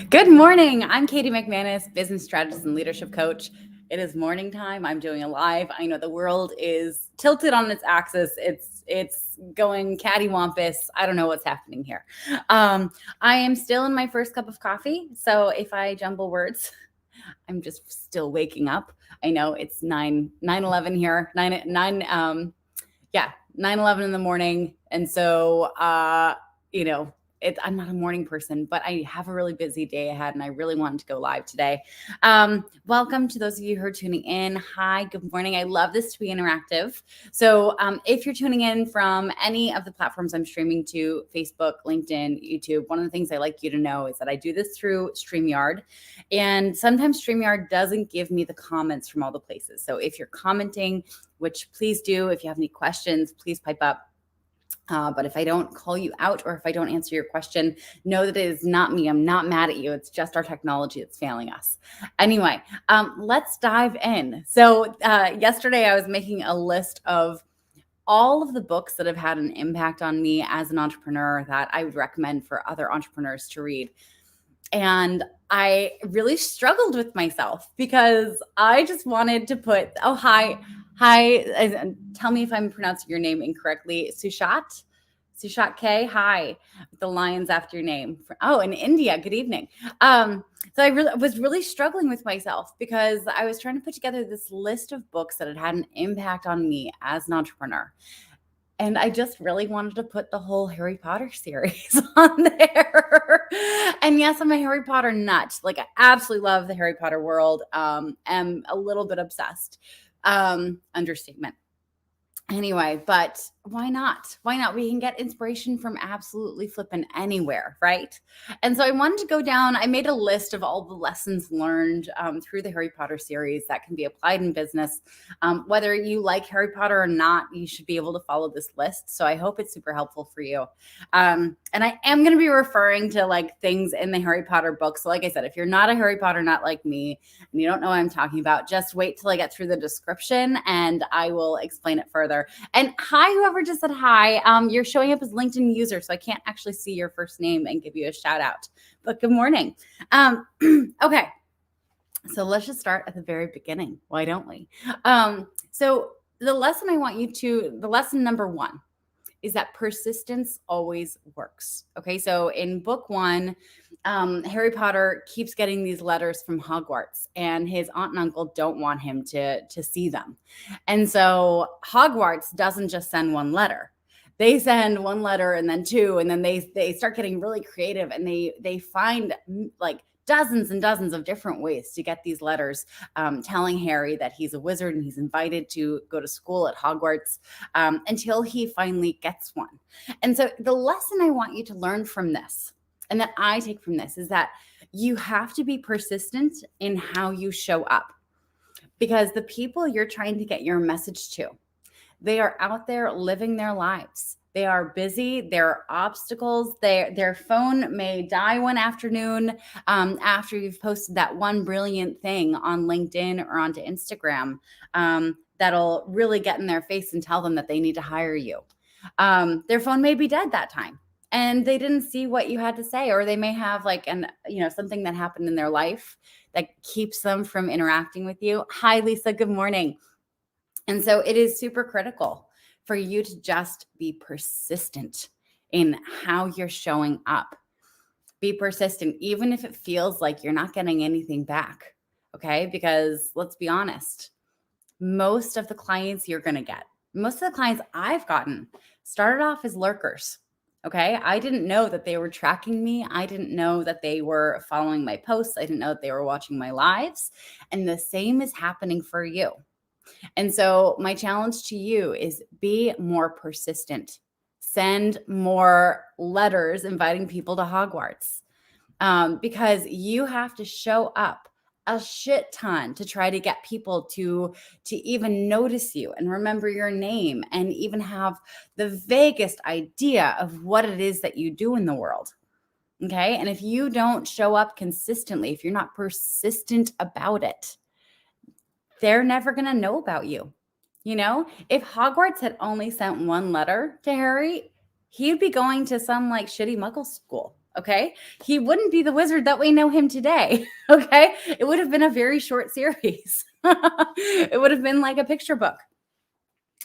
Good morning. I'm Katie McManus, business strategist and leadership coach. It is morning time. I'm doing a live. I know the world is tilted on its axis. It's going cattywampus. I don't know what's happening here. I am still in my first cup of coffee, so if I jumble words, I'm just still waking up. I know it's 9:11 here. 9:11 in the morning. And so, you know, I'm not a morning person, but I have a really busy day ahead and I really wanted to go live today. Welcome to those of you who are tuning in. Hi, good morning. I love this to be interactive. So if you're tuning in from any of the platforms I'm streaming to, Facebook, LinkedIn, YouTube, one of the things I like you to know is that I do this through StreamYard. And sometimes StreamYard doesn't give me the comments from all the places. So if you're commenting, which please do, if you have any questions, please pipe up. But if I don't call you out or if I don't answer your question, know that it is not me. I'm not mad at you. It's just our technology that's failing us. Anyway, let's dive in. So yesterday I was making a list of all of the books that have had an impact on me as an entrepreneur that I would recommend for other entrepreneurs to read. And I really struggled with myself because I just wanted to put, oh, hi, tell me if I'm pronouncing your name incorrectly. Sushat K, hi, with the lions after your name. Oh, in India, good evening. So I was really struggling with myself because I was trying to put together this list of books that had had an impact on me as an entrepreneur. And I just really wanted to put the whole Harry Potter series on there. And yes, I'm a Harry Potter nut. Like, I absolutely love the Harry Potter world. Am a little bit obsessed. Understatement. Anyway, but why not? Why not? We can get inspiration from absolutely flipping anywhere, right? And so I wanted to go down. I made a list of all the lessons learned through the Harry Potter series that can be applied in business. Whether you like Harry Potter or not, you should be able to follow this list. So I hope it's super helpful for you. And I am going to be referring to like things in the Harry Potter book. So like I said, if you're not a Harry Potter nut like me and you don't know what I'm talking about, just wait till I get through the description and I will explain it further. And hi, whoever just said hi. You're showing up as LinkedIn user, so I can't actually see your first name and give you a shout out. But good morning. Okay, so let's just start at the very beginning. Why don't we? So the lesson number one is that persistence always works. Okay, so in book one, Harry Potter keeps getting these letters from Hogwarts, and his aunt and uncle don't want him to see them. And so Hogwarts doesn't just send one letter. They send one letter and then two, and then they start getting really creative, and they find like dozens and dozens of different ways to get these letters telling Harry that he's a wizard and he's invited to go to school at Hogwarts until he finally gets one. And so the lesson I want you to learn from this and that I take from this is that you have to be persistent in how you show up, because the people you're trying to get your message to, they are out there living their lives. They are busy. There are obstacles. Their phone may die one afternoon after you've posted that one brilliant thing on LinkedIn or onto Instagram that'll really get in their face and tell them that they need to hire you. Their phone may be dead that time, and they didn't see what you had to say, or they may have like something that happened in their life that keeps them from interacting with you. Hi, Lisa. Good morning. And so it is super critical for you to just be persistent in how you're showing up. Be persistent, even if it feels like you're not getting anything back. Okay. Because let's be honest, most of the clients you're going to get, most of the clients I've gotten started off as lurkers. Okay. I didn't know that they were tracking me. I didn't know that they were following my posts. I didn't know that they were watching my lives. And the same is happening for you. And so my challenge to you is be more persistent. Send more letters inviting people to Hogwarts because you have to show up a shit ton to try to get people to even notice you and remember your name and even have the vaguest idea of what it is that you do in the world. Okay. And if you don't show up consistently, if you're not persistent about it, they're never going to know about you. You know, if Hogwarts had only sent one letter to Harry, he'd be going to some like shitty muggle school. Okay. He wouldn't be the wizard that we know him today. Okay. It would have been a very short series. It would have been like a picture book.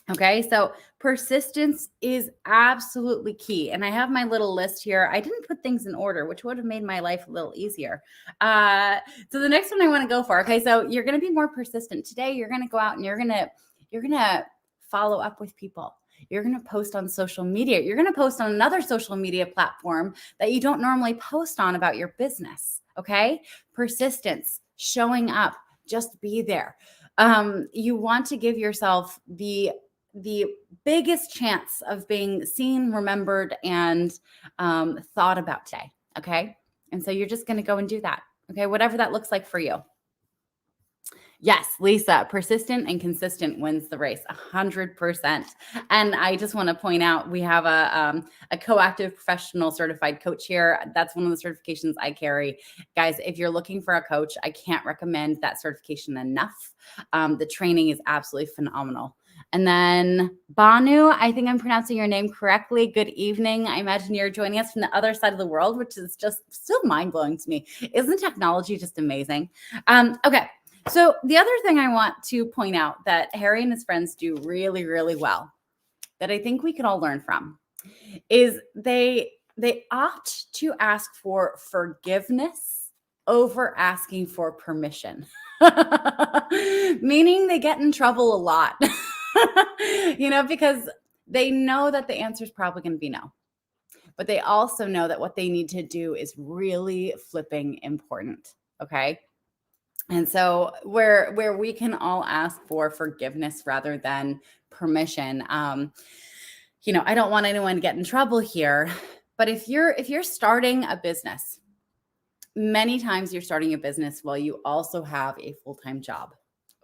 Okay, so persistence is absolutely key. And I have my little list here. I didn't put things in order, which would have made my life a little easier. So the next one I want to go for. Okay, so you're going to be more persistent today. You're going to go out and you're gonna follow up with people. You're going to post on social media. You're going to post on another social media platform that you don't normally post on about your business. Okay, persistence, showing up, just be there. You want to give yourself the biggest chance of being seen, remembered, and thought about today. Okay. And so you're just going to go and do that. Okay. Whatever that looks like for you. Yes, Lisa, persistent and consistent wins the race 100%. And I just want to point out we have a coactive professional certified coach here. That's one of the certifications I carry. Guys, if you're looking for a coach, I can't recommend that certification enough. The training is absolutely phenomenal. And then Banu, I think I'm pronouncing your name correctly. Good evening. I imagine you're joining us from the other side of the world, which is just still mind blowing to me. Isn't technology just amazing? Okay. So the other thing I want to point out that Harry and his friends do really, really well, that I think we can all learn from, is they opt to ask for forgiveness over asking for permission. Meaning they get in trouble a lot. Because they know that the answer is probably going to be no. But they also know that what they need to do is really flipping important. Okay. And so where we can all ask for forgiveness rather than permission. I don't want anyone to get in trouble here, but if you're starting a business, many times you're starting a business while you also have a full-time job.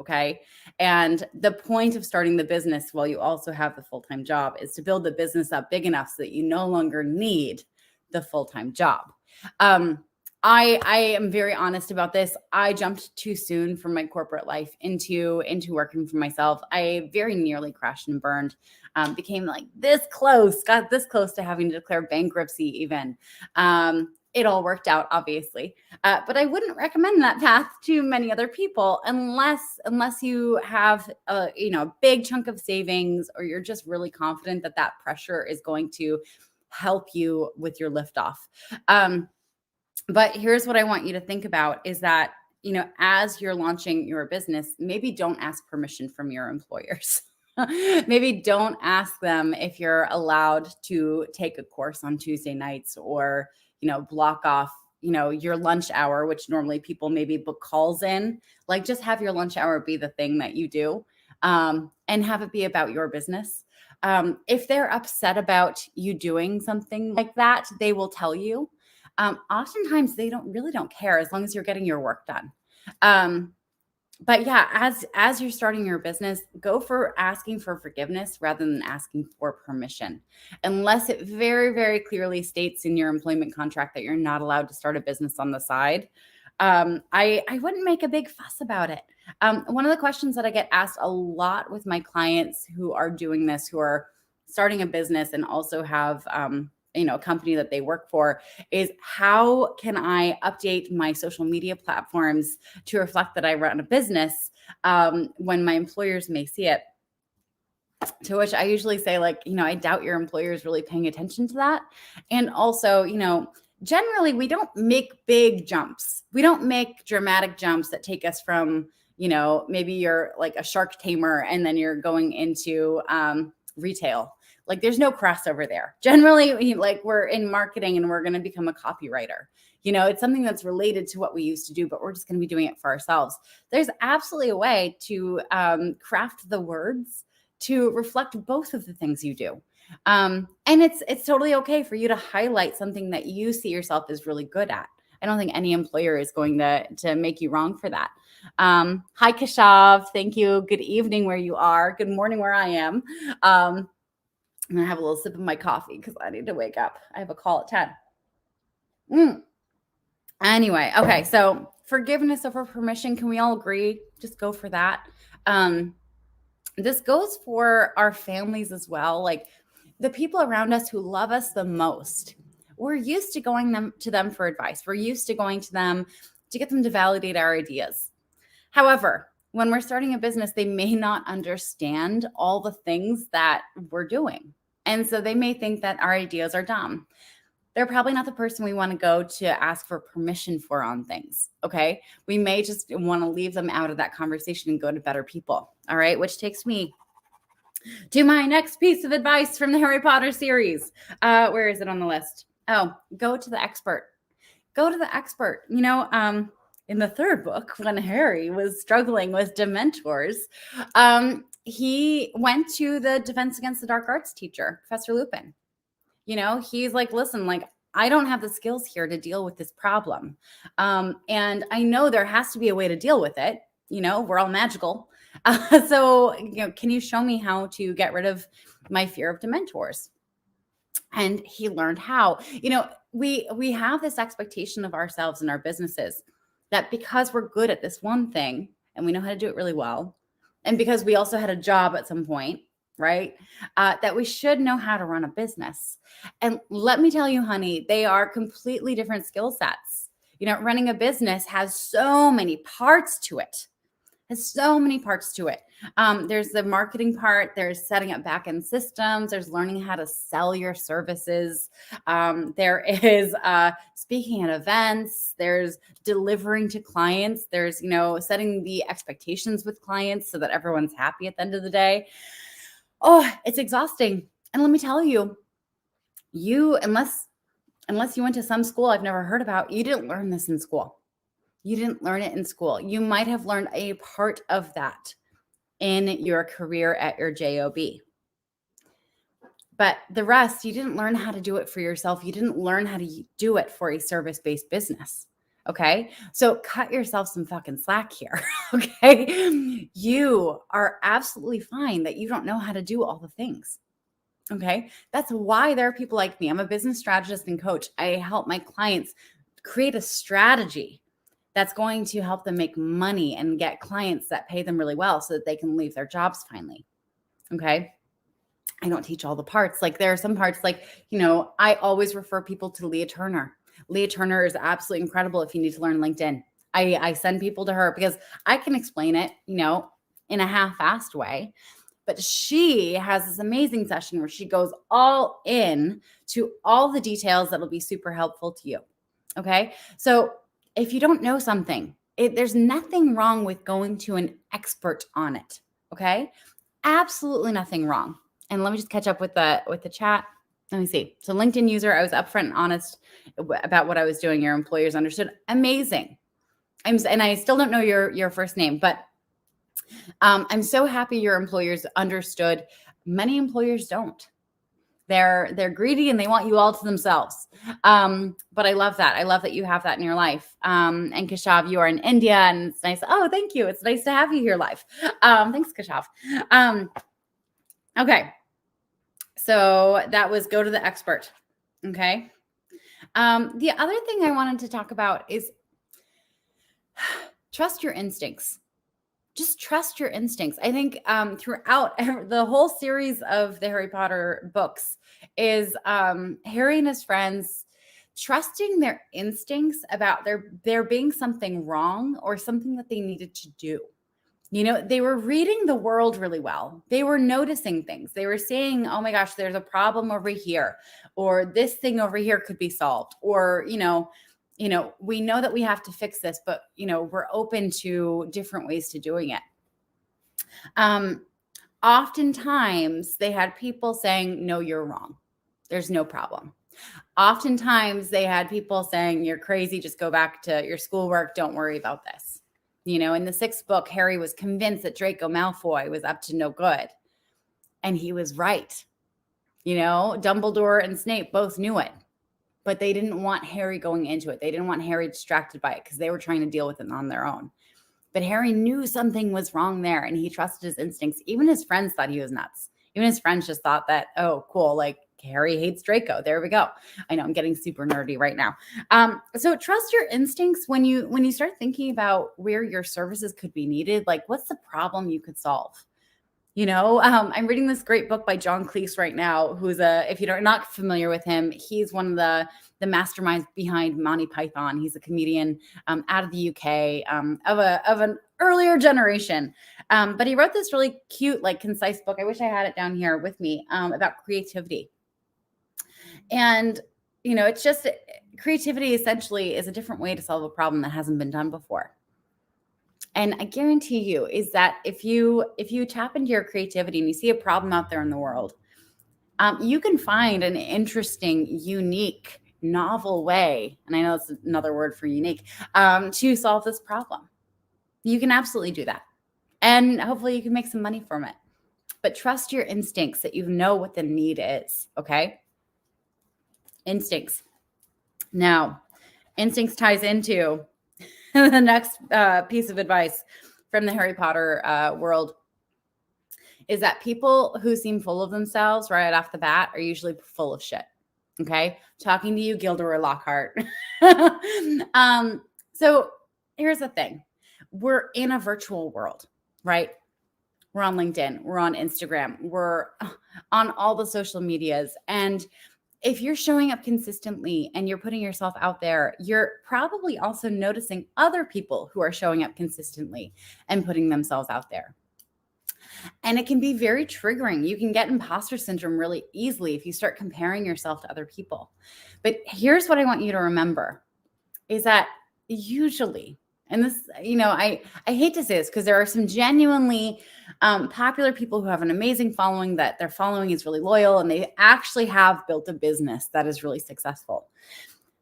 Okay. And the point of starting the business while you also have the full-time job is to build the business up big enough so that you no longer need the full-time job. I am very honest about this. I jumped too soon from my corporate life into working for myself. I very nearly crashed and burned. Became like got this close to having to declare bankruptcy even. It all worked out, obviously. But I wouldn't recommend that path to many other people unless you have a big chunk of savings, or you're just really confident that pressure is going to help you with your liftoff. But here's what I want you to think about is that, as you're launching your business, maybe don't ask permission from your employers. Maybe don't ask them if you're allowed to take a course on Tuesday nights, or, block off, your lunch hour, which normally people maybe book calls in. Like, just have your lunch hour be the thing that you do, and have it be about your business. If they're upset about you doing something like that, they will tell you. Oftentimes they don't care as long as you're getting your work done. But yeah, as you're starting your business, go for asking for forgiveness rather than asking for permission, unless it very, very clearly states in your employment contract that you're not allowed to start a business on the side. I wouldn't make a big fuss about it. One of the questions that I get asked a lot with my clients who are doing this, who are starting a business and also have a company that they work for, is how can I update my social media platforms to reflect that I run a business when my employers may see it? To which I usually say, I doubt your employer is really paying attention to that. And also, generally we don't make big jumps. We don't make dramatic jumps that take us from, maybe you're like a shark tamer and then you're going into retail. Like, there's no crossover there. Generally, we're in marketing and we're going to become a copywriter. It's something that's related to what we used to do, but we're just going to be doing it for ourselves. There's absolutely a way to craft the words to reflect both of the things you do. And it's totally okay for you to highlight something that you see yourself as really good at. I don't think any employer is going to make you wrong for that. Hi, Kashav. Thank you. Good evening where you are. Good morning where I am. I'm going to have a little sip of my coffee because I need to wake up. I have a call at 10. Anyway, okay. So forgiveness over permission. Can we all agree? Just go for that. This goes for our families as well. Like, the people around us who love us the most. we're used to going to them for advice. We're used to going to them to get them to validate our ideas. However, when we're starting a business, they may not understand all the things that we're doing. And so they may think that our ideas are dumb. They're probably not the person we want to go to ask for permission for on things. Okay. We may just want to leave them out of that conversation and go to better people. All right. Which takes me to my next piece of advice from the Harry Potter series. Where is it on the list? Oh, go to the expert. Go to the expert. In the third book, when Harry was struggling with Dementors, he went to the Defense Against the Dark Arts teacher, Professor Lupin. He's like, listen, like, I don't have the skills here to deal with this problem. And I know there has to be a way to deal with it. We're all magical. So, can you show me how to get rid of my fear of Dementors? And he learned how. We have this expectation of ourselves and our businesses that because we're good at this one thing and we know how to do it really well, and because we also had a job at some point, right, that we should know how to run a business. And let me tell you, honey, they are completely different skill sets. Running a business has so many parts to it. There's the marketing part. There's setting up back-end systems. There's learning how to sell your services. There is speaking at events. There's delivering to clients. There's, setting the expectations with clients so that everyone's happy at the end of the day. Oh, it's exhausting. And let me tell you, unless you went to some school I've never heard about, you didn't learn this in school. You didn't learn it in school. You might have learned a part of that in your career at your job. But the rest, you didn't learn how to do it for yourself. You didn't learn how to do it for a service-based business. Okay. So cut yourself some fucking slack here. Okay. You are absolutely fine that you don't know how to do all the things. Okay. That's why there are people like me. I'm a business strategist and coach. I help my clients create a strategy that's going to help them make money and get clients that pay them really well so that they can leave their jobs finally. Okay. I don't teach all the parts. Like, there are some parts, like, I always refer people to Leah Turner. Leah Turner is absolutely incredible if you need to learn LinkedIn. I send people to her because I can explain it, in a half-assed way. But she has this amazing session where she goes all in to all the details that'll be super helpful to you. Okay. So if you don't know something, there's nothing wrong with going to an expert on it. Okay. Absolutely nothing wrong. And let me just catch up with the chat. Let me see. So LinkedIn user, I was upfront and honest about what I was doing. Your employers understood. Amazing. And I still don't know your first name, but I'm so happy your employers understood. Many employers don't. They're greedy and they want you all to themselves. But I love that. I love that you have that in your life. And Kashav, you are in India, and it's nice. Oh, thank you. It's nice to have you here live. Thanks, Kashav. Okay. So that was go to the expert. Okay. The other thing I wanted to talk about is trust your instincts. Just trust your instincts. I think throughout the whole series of the Harry Potter books is Harry and his friends trusting their instincts about there being something wrong or something that they needed to do. They were reading the world really well. They were noticing things. They were saying, oh my gosh, there's a problem over here, or this thing over here could be solved, or, we know that we have to fix this, but, we're open to different ways to doing it. Oftentimes they had people saying, no, you're wrong. There's no problem. Oftentimes they had people saying, you're crazy. Just go back to your schoolwork. Don't worry about this. In the 6th book, Harry was convinced that Draco Malfoy was up to no good. And he was right. Dumbledore and Snape both knew it. But they didn't want Harry going into it. They didn't want Harry distracted by it because they were trying to deal with it on their own. But Harry knew something was wrong there, and he trusted his instincts. Even his friends thought he was nuts. Even his friends just thought that, oh, cool, like Harry hates Draco. There we go. I know I'm getting super nerdy right now. So trust your instincts when you start thinking about where your services could be needed. Like, what's the problem you could solve? I'm reading this great book by John Cleese right now, who's if you're not familiar with him, he's one of the masterminds behind Monty Python. He's a comedian out of the UK, of an earlier generation. But he wrote this really cute, like concise book. I wish I had it down here with me, about creativity. And it's just creativity essentially is a different way to solve a problem that hasn't been done before. And I guarantee you is that if you tap into your creativity and you see a problem out there in the world, you can find an interesting, unique, novel way, and I know that's another word for unique, to solve this problem. You can absolutely do that. And hopefully you can make some money from it. But trust your instincts that you know what the need is, okay? Instincts. Now, instincts ties into the next piece of advice from the Harry Potter world is that people who seem full of themselves right off the bat are usually full of shit. Okay. Talking to you, Gilderoy Lockhart. So here's the thing. We're in a virtual world, right? We're on LinkedIn. We're on Instagram. We're on all the social medias. And if you're showing up consistently and you're putting yourself out there, you're probably also noticing other people who are showing up consistently and putting themselves out there. And it can be very triggering. You can get imposter syndrome really easily if you start comparing yourself to other people. But here's what I want you to remember is that usually, and this, I hate to say this because there are some genuinely popular people who have an amazing following that their following is really loyal and they actually have built a business that is really successful.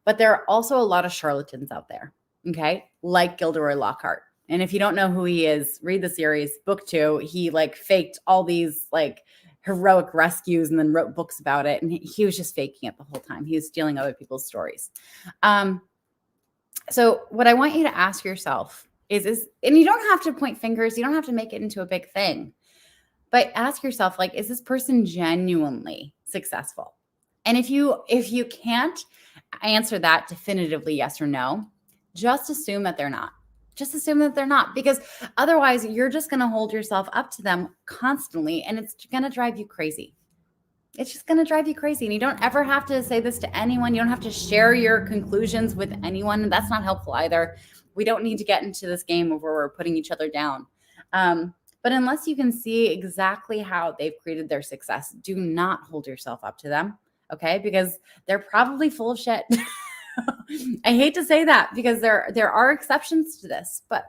But there are also a lot of charlatans out there, okay? Like Gilderoy Lockhart. And if you don't know who he is, read the series, book 2. He faked all these heroic rescues and then wrote books about it. And he was just faking it the whole time. He was stealing other people's stories. So what I want you to ask yourself is, and you don't have to point fingers. You don't have to make it into a big thing, but ask yourself, is this person genuinely successful? And if you can't answer that definitively, yes or no, just assume that they're not. Just assume that they're not, because otherwise you're just going to hold yourself up to them constantly and it's going to drive you crazy. It's just going to drive you crazy. And you don't ever have to say this to anyone. You don't have to share your conclusions with anyone. That's not helpful either. We don't need to get into this game of where we're putting each other down. But unless you can see exactly how they've created their success, do not hold yourself up to them. Okay. Because they're probably full of shit. I hate to say that because there are exceptions to this, but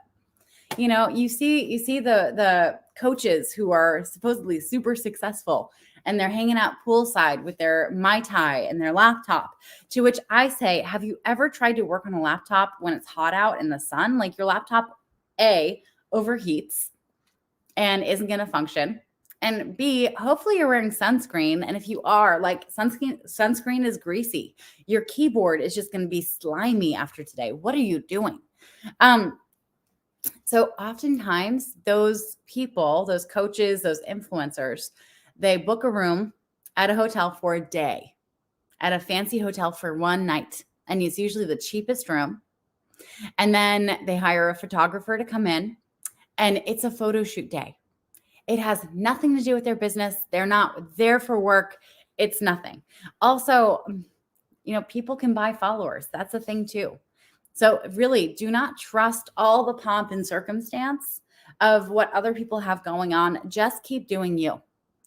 you see the coaches who are supposedly super successful and they're hanging out poolside with their Mai Tai and their laptop, to which I say, have you ever tried to work on a laptop when it's hot out in the sun? Your laptop, A, overheats and isn't going to function. And B, hopefully you're wearing sunscreen. And if you are, sunscreen is greasy. Your keyboard is just going to be slimy after today. What are you doing? So oftentimes those people, those coaches, those influencers, they book a room at a hotel for a day, at a fancy hotel for one night. And it's usually the cheapest room. And then they hire a photographer to come in and it's a photo shoot day. It has nothing to do with their business. They're not there for work. It's nothing. Also, people can buy followers. That's a thing too. So really do not trust all the pomp and circumstance of what other people have going on. Just keep doing you.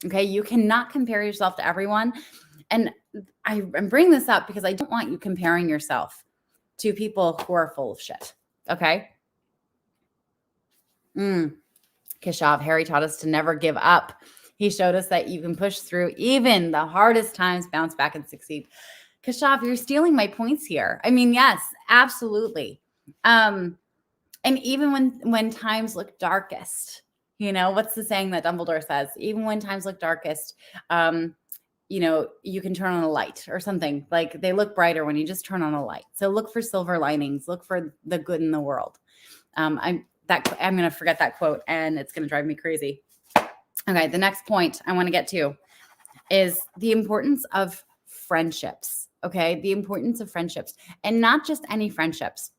Okay. You cannot compare yourself to everyone. And I'm bringing this up because I don't want you comparing yourself to people who are full of shit. Okay. Keshav, Harry taught us to never give up. He showed us that you can push through even the hardest times, bounce back and succeed. Keshav, you're stealing my points here. I mean, yes, absolutely. And even when times look darkest, what's the saying that Dumbledore says? Even when times look darkest, you can turn on a light or something. They look brighter when you just turn on a light. So look for silver linings. Look for the good in the world. I'm going to forget that quote and it's going to drive me crazy. Okay. The next point I want to get to is the importance of friendships. Okay. The importance of friendships, and not just any friendships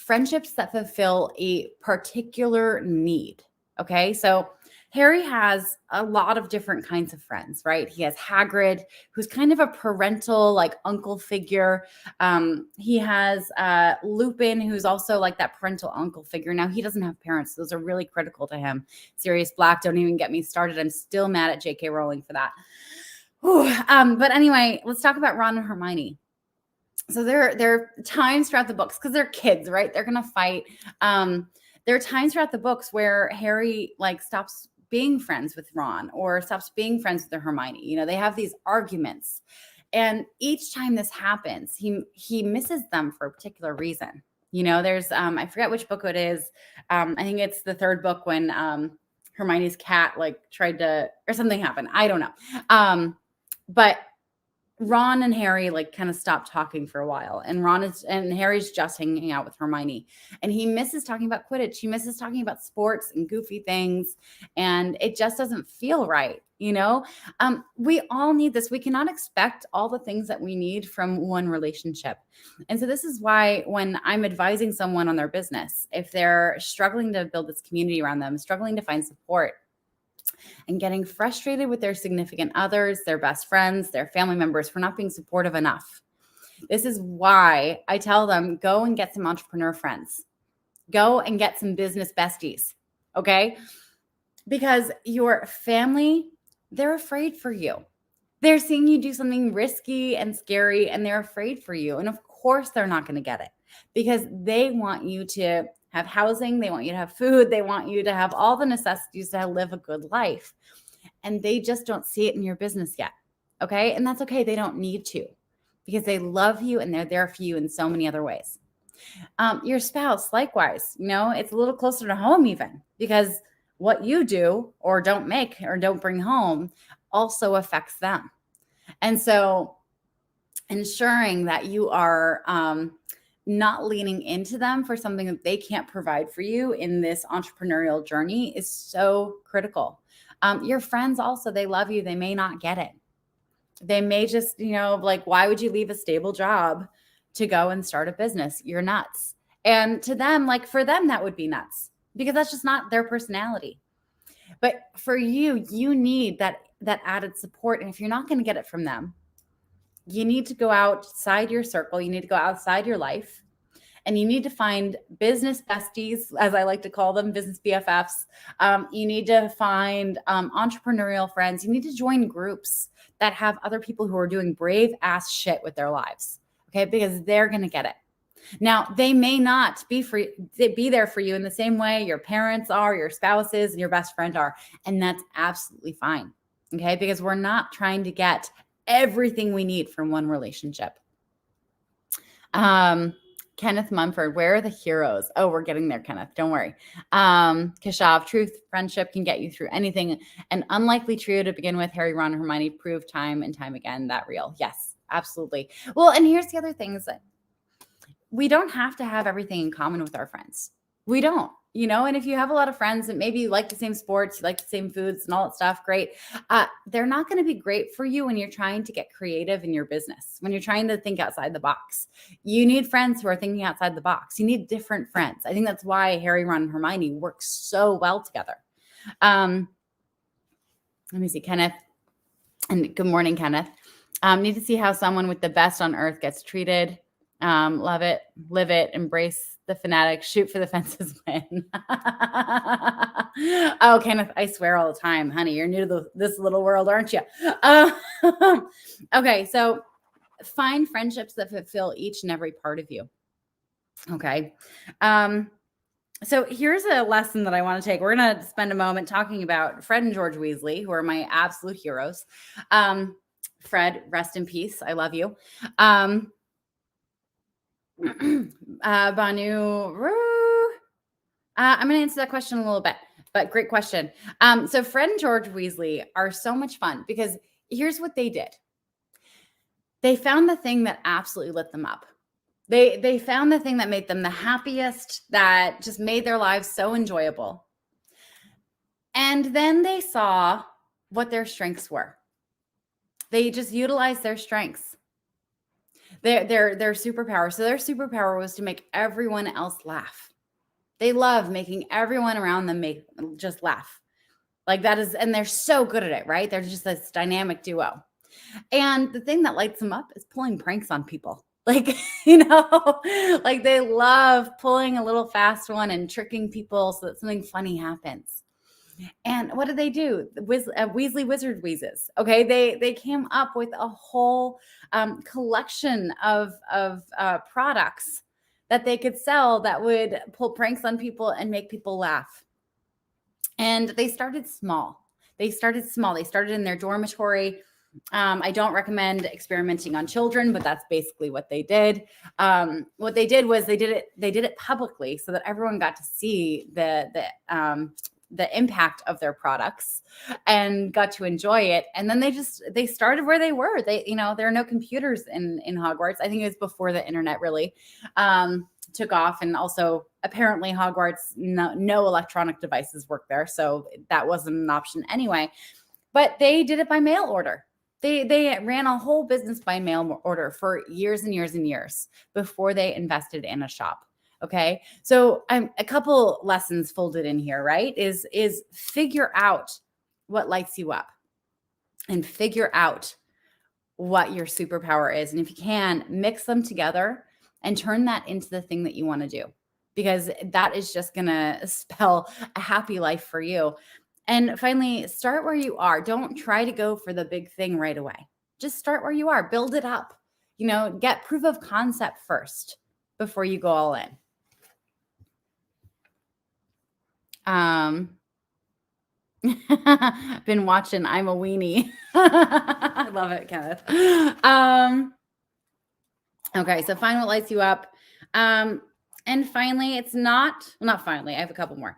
that fulfill a particular need. Okay. So Harry has a lot of different kinds of friends, right? He has Hagrid, who's kind of a parental, like uncle figure. He has Lupin, who's also like that parental uncle figure. Now, he doesn't have parents. Those are really critical to him. Sirius Black, don't even get me started. I'm still mad at J.K. Rowling for that. But anyway, let's talk about Ron and Hermione. So there are times throughout the books, because they're kids, right? They're gonna fight. There are times throughout the books where Harry like stops being friends with Ron or stops being friends with Hermione. You know, they have these arguments, and each time this happens, he misses them for a particular reason. You know, there's I forget which book it is. I think it's the third book when Hermione's cat like tried to, or something happened. I don't know. But Ron and Harry like kind of stopped talking for a while, and Harry's just hanging out with Hermione, and he misses talking about Quidditch. He misses talking about sports and goofy things, and it just doesn't feel right. You know, we all need this. We cannot expect all the things that we need from one relationship. And so this is why when I'm advising someone on their business, if they're struggling to build this community around them, struggling to find support, and getting frustrated with their significant others, their best friends, their family members for not being supportive enough. This is why I tell them, go and get some entrepreneur friends. Go and get some business besties, okay? Because your family, they're afraid for you. They're seeing you do something risky and scary, and they're afraid for you. And of course, they're not going to get it because they want you to have housing. They want you to have food. They want you to have all the necessities to live a good life. And they just don't see it in your business yet. Okay. And that's okay. They don't need to because they love you and they're there for you in so many other ways. Your spouse, likewise, you know, it's a little closer to home even because what you do or don't make or don't bring home also affects them. And so ensuring that you are not leaning into them for something that they can't provide for you in this entrepreneurial journey is so critical. Your friends also, they love you. They may not get it. They may just, you know, like, why would you leave a stable job to go and start a business? You're nuts. And to them, like for them, that would be nuts because that's just not their personality. But for you, you need that added support. And if you're not going to get it from them, you need to go outside your circle. You need to go outside your life. And you need to find business besties, as I like to call them, business BFFs. You need to find entrepreneurial friends. You need to join groups that have other people who are doing brave ass shit with their lives. Okay, because they're going to get it. Now, they may not be there for you in the same way your parents are, your spouses, and your best friend are. And that's absolutely fine. Okay, because we're not trying to get everything we need from one relationship. Kenneth Mumford, where are the heroes? Oh, we're getting there, Kenneth. Don't worry. Keshav, truth, friendship can get you through anything. An unlikely trio to begin with, Harry, Ron, and Hermione, proved time and time again that real. Yes, absolutely. Well, and here's the other thing is that we don't have to have everything in common with our friends. We don't, you know, and if you have a lot of friends that maybe you like the same sports, you like the same foods and all that stuff, great. They're not going to be great for you when you're trying to get creative in your business, when you're trying to think outside the box. You need friends who are thinking outside the box. You need different friends. I think that's why Harry, Ron, and Hermione work so well together. Let me see, Kenneth. And good morning, Kenneth. Need to see how someone with the best on earth gets treated. Love it, live it, embrace the fanatic, shoot for the fences, win. Oh, Kenneth, I swear all the time, honey, you're new to this little world, aren't you? Okay, so find friendships that fulfill each and every part of you. Okay. So here's a lesson that I want to take. We're going to spend a moment talking about Fred and George Weasley, who are my absolute heroes. Fred, rest in peace. I love you. Banu, I'm going to answer that question a little bit, but great question. So Fred and George Weasley are so much fun because here's what they did. They found the thing that absolutely lit them up. They found the thing that made them the happiest, that just made their lives so enjoyable. And then they saw what their strengths were. They just utilized their strengths. Their superpower. So their superpower was to make everyone else laugh. They love making everyone around them just laugh. Like that is, and they're so good at it, right? They're just this dynamic duo. And the thing that lights them up is pulling pranks on people. Like, like they love pulling a little fast one and tricking people so that something funny happens. And what did they do? Weasley Wizard Wheezes. Okay, they came up with a whole collection of products that they could sell that would pull pranks on people and make people laugh. And they started small. They started small. They started in their dormitory. I don't recommend experimenting on children, but that's basically what they did. What they did was they did it publicly so that everyone got to see the impact of their products and got to enjoy it. And then they started where they were. There are no computers in Hogwarts. I think it was before the internet really took off. And also apparently Hogwarts, no electronic devices work there. So that wasn't an option anyway, but they did it by mail order. They ran a whole business by mail order for years and years and years before they invested in a shop. Okay. So a couple lessons folded in here, right? Is figure out what lights you up and figure out what your superpower is. And if you can, mix them together and turn that into the thing that you want to do, because that is just going to spell a happy life for you. And finally, start where you are. Don't try to go for the big thing right away. Just start where you are, build it up, get proof of concept first before you go all in. Been watching I'm a Weenie. I love it, Kenneth. Okay, so find what lights you up. And finally, not finally, I have a couple more.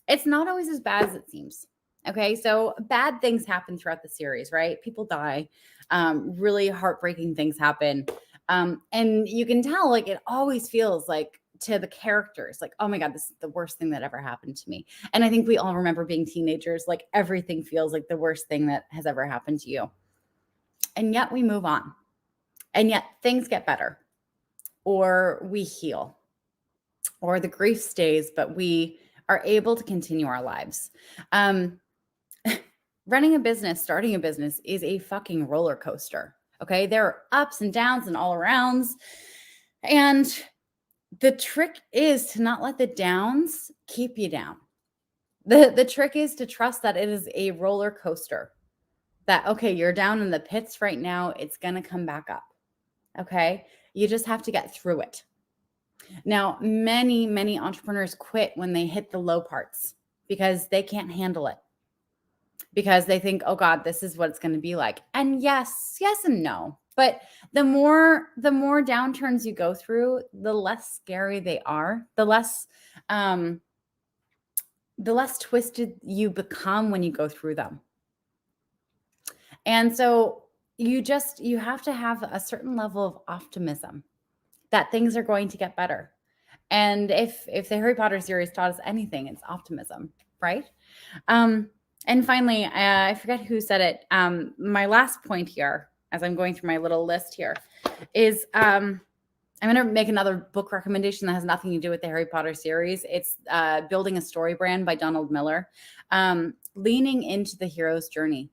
It's not always as bad as it seems. Okay, so bad things happen throughout the series, right? People die. Really heartbreaking things happen. And you can tell, like, it always feels like to the characters, like, oh my God, this is the worst thing that ever happened to me. And I think we all remember being teenagers, like everything feels like the worst thing that has ever happened to you. And yet we move on. And yet things get better, or we heal, or the grief stays, but we are able to continue our lives. Running a business, starting a business is a fucking roller coaster. Okay. There are ups and downs and all arounds. And the trick is to not let the downs keep you down. The trick is to trust that it is a roller coaster, that, okay, you're down in the pits right now. It's going to come back up. Okay. You just have to get through it. Now, many, many entrepreneurs quit when they hit the low parts because they can't handle it, because they think, oh God, this is what it's going to be like. And yes and no. But the more downturns you go through, the less scary they are, the less twisted you become when you go through them. And so you have to have a certain level of optimism that things are going to get better. And if the Harry Potter series taught us anything, it's optimism, right? And finally, I forget who said it. My last point here, as I'm going through my little list here, is I'm going to make another book recommendation that has nothing to do with the Harry Potter series. It's Building a Story Brand by Donald Miller, leaning into the hero's journey.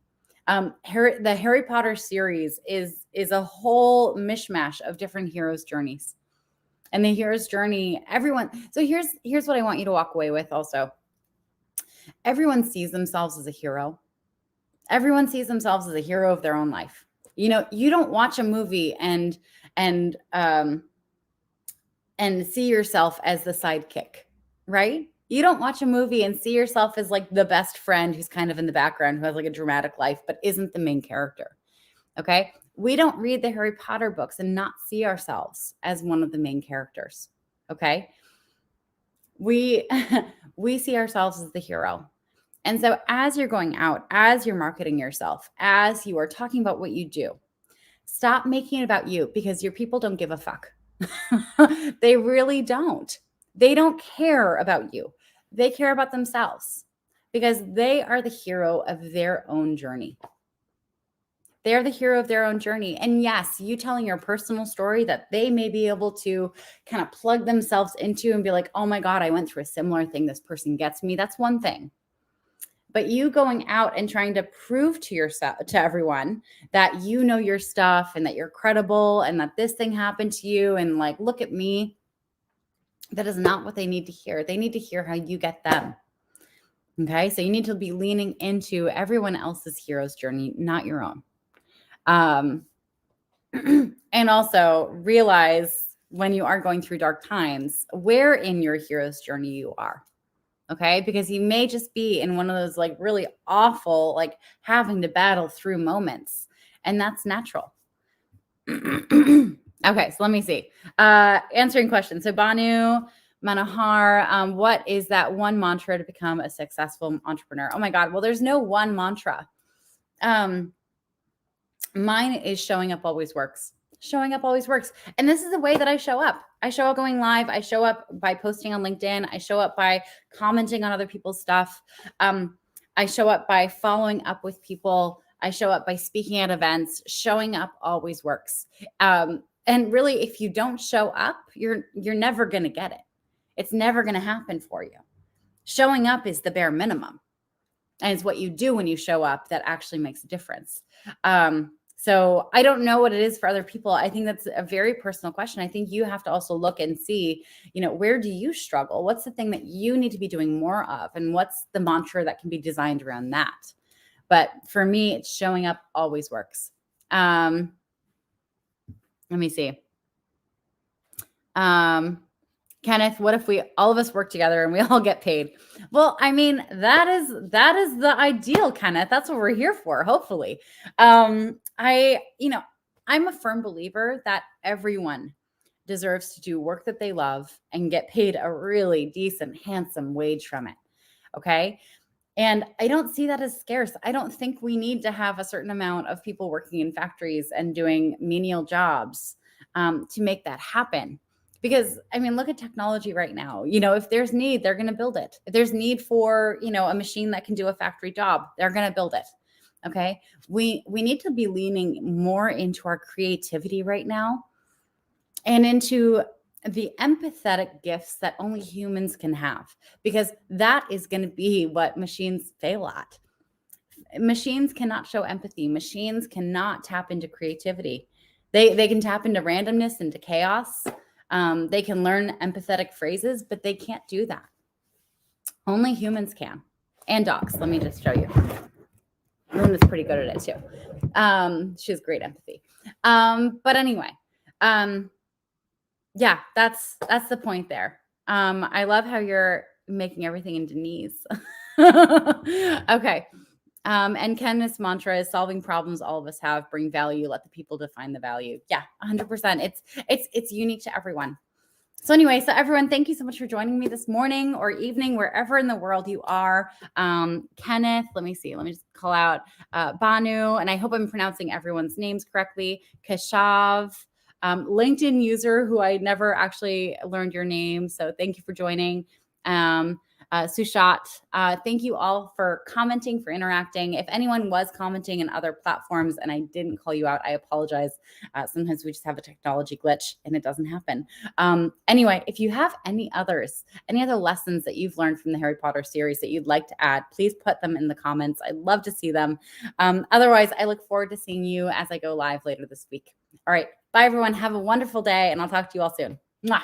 The Harry Potter series is a whole mishmash of different heroes' journeys. And the hero's journey, everyone. So here's what I want you to walk away with also. Everyone sees themselves as a hero. Everyone sees themselves as a hero of their own life. You don't watch a movie and see yourself as the sidekick, right? You don't watch a movie and see yourself as like the best friend who's kind of in the background, who has like a dramatic life, but isn't the main character. Okay. We don't read the Harry Potter books and not see ourselves as one of the main characters. Okay. We see ourselves as the hero. And so as you're going out, as you're marketing yourself, as you are talking about what you do, stop making it about you, because your people don't give a fuck. They really don't. They don't care about you. They care about themselves, because they are the hero of their own journey. They're the hero of their own journey. And yes, you telling your personal story that they may be able to kind of plug themselves into and be like, oh my God, I went through a similar thing. This person gets me. That's one thing. But you going out and trying to prove to yourself, to everyone, that you know your stuff and that you're credible and that this thing happened to you and like, look at me, that is not what they need to hear. They need to hear how you get them. Okay. So you need to be leaning into everyone else's hero's journey, not your own. And also realize when you are going through dark times, where in your hero's journey you are. Okay. Because you may just be in one of those like really awful, like having to battle through moments. And that's natural. Okay. So let me see. Answering questions. So Banu Manohar, what is that one mantra to become a successful entrepreneur? Oh my God. Well, there's no one mantra. Mine is showing up always works. Showing up always works. And this is the way that I show up. I show up going live. I show up by posting on LinkedIn. I show up by commenting on other people's stuff. I show up by following up with people. I show up by speaking at events. Showing up always works. And really, if you don't show up, you're never going to get it. It's never going to happen for you. Showing up is the bare minimum. And it's what you do when you show up that actually makes a difference. So I don't know what it is for other people. I think that's a very personal question. I think you have to also look and see, where do you struggle? What's the thing that you need to be doing more of? And what's the mantra that can be designed around that? But for me, it's showing up always works. Let me see. Kenneth, what if all of us work together and we all get paid? Well, I mean, that is the ideal, Kenneth. That's what we're here for, hopefully. I'm a firm believer that everyone deserves to do work that they love and get paid a really decent, handsome wage from it. Okay. And I don't see that as scarce. I don't think we need to have a certain amount of people working in factories and doing menial jobs to make that happen. Because, I mean, look at technology right now. If there's need, they're going to build it. If there's need for, a machine that can do a factory job, they're going to build it. Okay. We need to be leaning more into our creativity right now and into the empathetic gifts that only humans can have, because that is going to be what machines fail at. Machines cannot show empathy. Machines cannot tap into creativity. They can tap into randomness, into chaos. They can learn empathetic phrases, but they can't do that. Only humans can. And dogs. Let me just show you. Luna's pretty good at it too. She has great empathy. But anyway, yeah, that's the point there. I love how you're making everything into knees. Okay. And Kenneth's mantra is solving problems all of us have, bring value, let the people define the value. Yeah, 100%. It's unique to everyone. So anyway, everyone, thank you so much for joining me this morning or evening, wherever in the world you are. Kenneth, let me just call out Banu, and I hope I'm pronouncing everyone's names correctly. Keshav, LinkedIn user who I never actually learned your name. So thank you for joining. Sushat, thank you all for commenting, for interacting. If anyone was commenting in other platforms and I didn't call you out, I apologize. Sometimes we just have a technology glitch and it doesn't happen. Anyway, if you have any other lessons that you've learned from the Harry Potter series that you'd like to add, please put them in the comments. I'd love to see them. Otherwise, I look forward to seeing you as I go live later this week. All right. Bye, everyone. Have a wonderful day, and I'll talk to you all soon. Mwah.